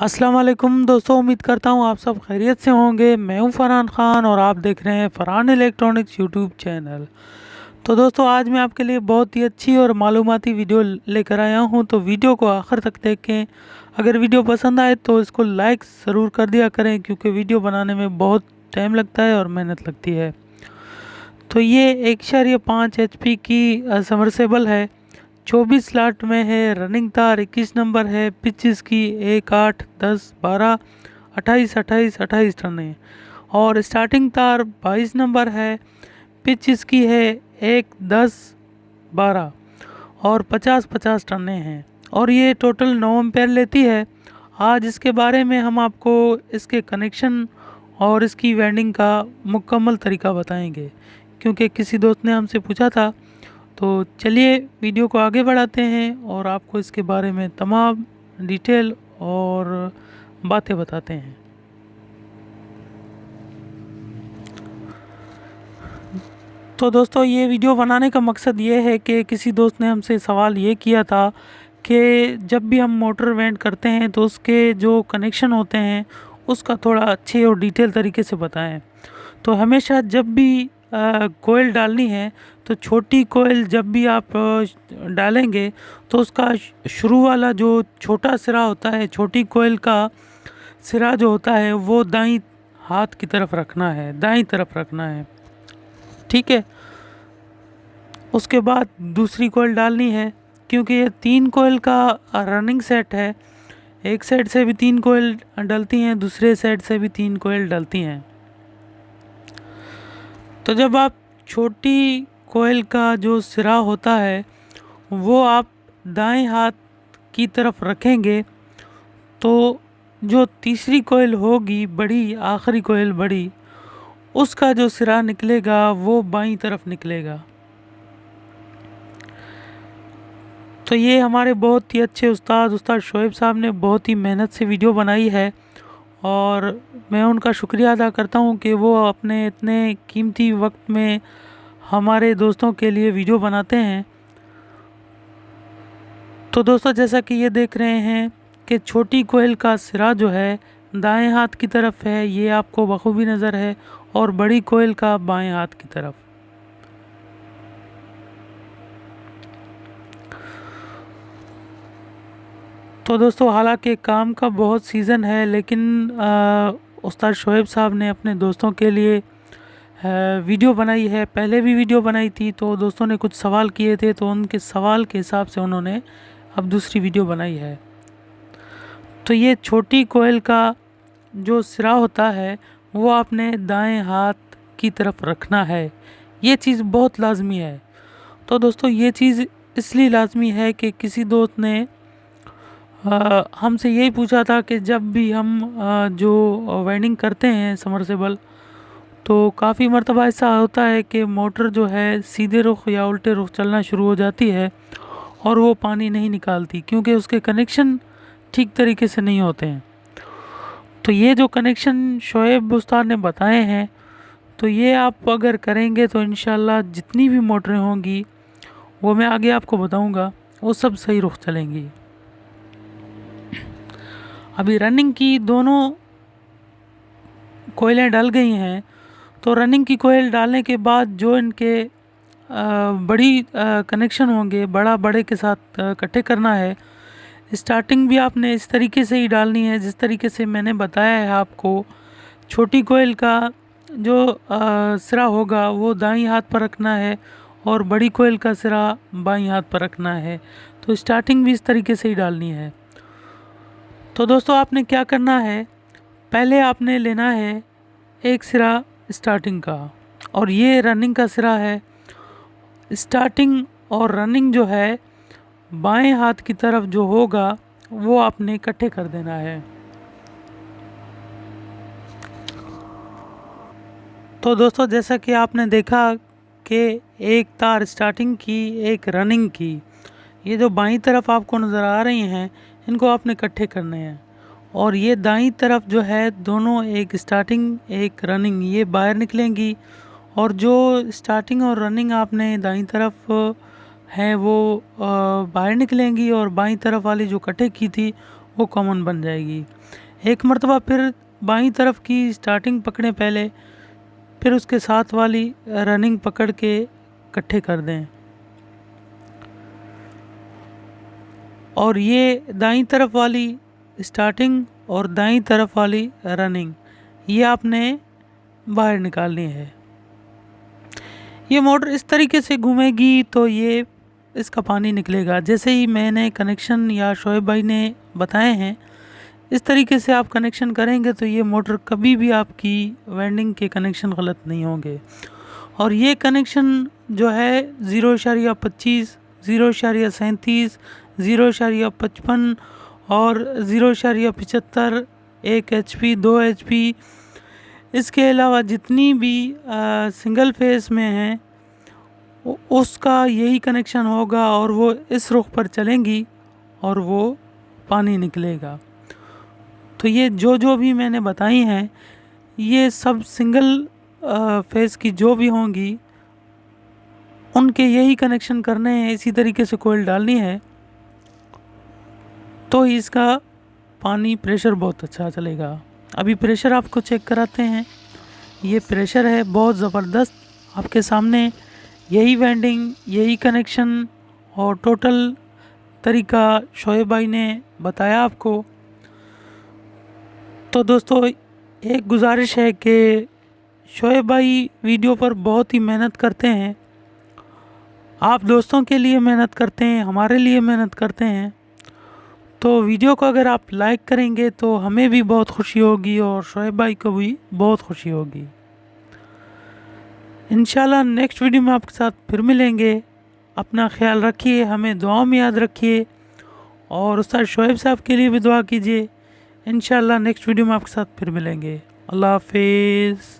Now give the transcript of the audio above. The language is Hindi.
अस्सलाम वालेकुम दोस्तों, उम्मीद करता हूँ आप सब खैरियत से होंगे। मैं हूँ फरहान ख़ान और आप देख रहे हैं फरहान इलेक्ट्रॉनिक्स यूट्यूब चैनल। तो दोस्तों, आज मैं आपके लिए बहुत ही अच्छी और मालूमाती वीडियो लेकर आया हूँ, तो वीडियो को आखिर तक देखें। अगर वीडियो पसंद आए तो इसको लाइक ज़रूर कर दिया करें, क्योंकि वीडियो बनाने में बहुत टाइम लगता है और मेहनत लगती है। तो ये 1.5 HP की समरसेबल है, 24 स्लॉट में है, रनिंग तार 21 नंबर है, पिच इसकी 1, 8, 10, 12, 28, 28, 28 टन है और स्टार्टिंग तार 22 नंबर है। पिच इसकी है 1, 10, 12 और 50, 50 टने हैं और ये टोटल 9 एम्पेयर लेती है। आज इसके बारे में हम आपको इसके कनेक्शन और इसकी वेल्डिंग का मुकम्मल तरीका बताएंगे, क्योंकि किसी दोस्त ने हमसे पूछा था। तो चलिए वीडियो को आगे बढ़ाते हैं और आपको इसके बारे में तमाम डिटेल और बातें बताते हैं। तो दोस्तों, ये वीडियो बनाने का मकसद ये है कि किसी दोस्त ने हमसे सवाल ये किया था कि जब भी हम मोटर वेंड करते हैं तो उसके जो कनेक्शन होते हैं उसका थोड़ा अच्छे और डिटेल तरीके से बताएं। तो हमेशा जब भी कोयल डालनी है तो छोटी कोयल जब भी आप डालेंगे तो उसका शुरू वाला जो छोटा सिरा होता है, छोटी कोयल का सिरा जो होता है वो दाईं हाथ की तरफ रखना है, दाईं तरफ रखना है, ठीक है। उसके बाद दूसरी कोयल डालनी है, क्योंकि ये 3 कोयल का रनिंग सेट है। एक साइड से भी 3 कोयल डलती हैं, दूसरे साइड से भी 3 कोयल डलती हैं। तो जब आप छोटी कोयल का जो सिरा होता है वो आप दाएं हाथ की तरफ रखेंगे तो जो तीसरी कोयल होगी, बड़ी आखिरी कोयल बड़ी, उसका जो सिरा निकलेगा वो बाईं तरफ निकलेगा। तो ये हमारे बहुत ही अच्छे उस्ताद शोएब साहब ने बहुत ही मेहनत से वीडियो बनाई है और मैं उनका शुक्रिया अदा करता हूँ कि वो अपने इतने कीमती वक्त में हमारे दोस्तों के लिए वीडियो बनाते हैं। तो दोस्तों, जैसा कि ये देख रहे हैं कि छोटी कोयल का सिरा जो है दाएं हाथ की तरफ है, ये आपको बखूबी नज़र है, और बड़ी कोयल का बाएं हाथ की तरफ। तो दोस्तों, हालांकि काम का बहुत सीज़न है, लेकिन उस्ताद शोएब साहब ने अपने दोस्तों के लिए वीडियो बनाई है। पहले भी वीडियो बनाई थी तो दोस्तों ने कुछ सवाल किए थे, तो उनके सवाल के हिसाब से उन्होंने अब दूसरी वीडियो बनाई है। तो ये छोटी कोयल का जो सिरा होता है वो आपने दाएं हाथ की तरफ रखना है, ये चीज़ बहुत लाजमी है। तो दोस्तों, ये चीज़ इसलिए लाजमी है कि किसी दोस्त ने हमसे यही पूछा था कि जब भी हम जो वेल्डिंग करते हैं समरसेबल, तो काफ़ी मर्तबा ऐसा होता है कि मोटर जो है सीधे रुख या उल्टे रुख चलना शुरू हो जाती है और वो पानी नहीं निकालती, क्योंकि उसके कनेक्शन ठीक तरीके से नहीं होते हैं। तो ये जो कनेक्शन शोएब उस्ताद ने बताए हैं, तो ये आप अगर करेंगे तो इंशाल्लाह जितनी भी मोटरें होंगी वो मैं आगे आपको बताऊंगा, वो सब सही रुख चलेंगी। अभी रनिंग की दोनों कोयलें डल गई हैं, तो रनिंग की कोयल डालने के बाद जो इनके बड़ी कनेक्शन होंगे, बड़ा बड़े के साथ इकट्ठे करना है। स्टार्टिंग भी आपने इस तरीके से ही डालनी है जिस तरीके से मैंने बताया है आपको। छोटी कोयल का जो सिरा होगा वो दाईं हाथ पर रखना है और बड़ी कोयल का सिरा बाईं हाथ पर रखना है। तो स्टार्टिंग भी इस तरीके से ही डालनी है। तो दोस्तों, आपने क्या करना है, पहले आपने लेना है एक सिरा स्टार्टिंग का, और ये रनिंग का सिरा है। स्टार्टिंग और रनिंग जो है बाएं हाथ की तरफ जो होगा वो आपने इकट्ठे कर देना है। तो दोस्तों, जैसा कि आपने देखा कि एक तार स्टार्टिंग की, एक रनिंग की, ये जो बाईं तरफ आपको नज़र आ रही हैं इनको आपने इकट्ठे करने हैं, और ये दाईं तरफ जो है दोनों, एक स्टार्टिंग एक रनिंग, ये बाहर निकलेंगी, और जो स्टार्टिंग और रनिंग आपने दाईं तरफ है वो बाहर निकलेंगी, और बाईं तरफ वाली जो इकट्ठे की थी वो कॉमन बन जाएगी। एक मरतबा फिर बाईं तरफ की स्टार्टिंग पकड़ें पहले, फिर उसके साथ वाली रनिंग पकड़ के इकट्ठे कर दें। और ये दाईं तरफ वाली स्टार्टिंग और दाईं तरफ वाली रनिंग ये आपने बाहर निकालनी है। ये मोटर इस तरीके से घूमेगी तो ये इसका पानी निकलेगा। जैसे ही मैंने कनेक्शन या शोएब भाई ने बताए हैं, इस तरीके से आप कनेक्शन करेंगे तो ये मोटर कभी भी आपकी वेंडिंग के कनेक्शन गलत नहीं होंगे। और ये कनेक्शन जो है 0.25, 0.37, 0.55 और 0.75, 1 HP, 2 HP, इसके अलावा जितनी भी सिंगल फेस में हैं उसका यही कनेक्शन होगा और वो इस रुख पर चलेंगी और वो पानी निकलेगा। तो ये जो भी मैंने बताई हैं ये सब सिंगल फेस की जो भी होंगी उनके यही कनेक्शन करने हैं। इसी तरीके से कोयल डालनी है तो इसका पानी प्रेशर बहुत अच्छा चलेगा। अभी प्रेशर आपको चेक कराते हैं। ये प्रेशर है बहुत ज़बरदस्त। आपके सामने यही वेंडिंग, यही कनेक्शन और टोटल तरीका शोएब भाई ने बताया आपको। तो दोस्तों एक गुजारिश है कि शोएब भाई वीडियो पर बहुत ही मेहनत करते हैं। आप दोस्तों के लिए मेहनत करते हैं, हमारे लिए मेहनत करते हैं। तो वीडियो को अगर आप लाइक करेंगे तो हमें भी बहुत खुशी होगी और शोएब भाई को भी बहुत खुशी होगी। इंशाल्लाह नेक्स्ट वीडियो में आपके साथ फिर मिलेंगे। अपना ख्याल रखिए, हमें दुआओं में याद रखिए और उस्ताद शोएब साहब के लिए भी दुआ कीजिए। इंशाल्लाह नेक्स्ट वीडियो में आपके साथ फिर मिलेंगे। अल्लाह हाफिज़।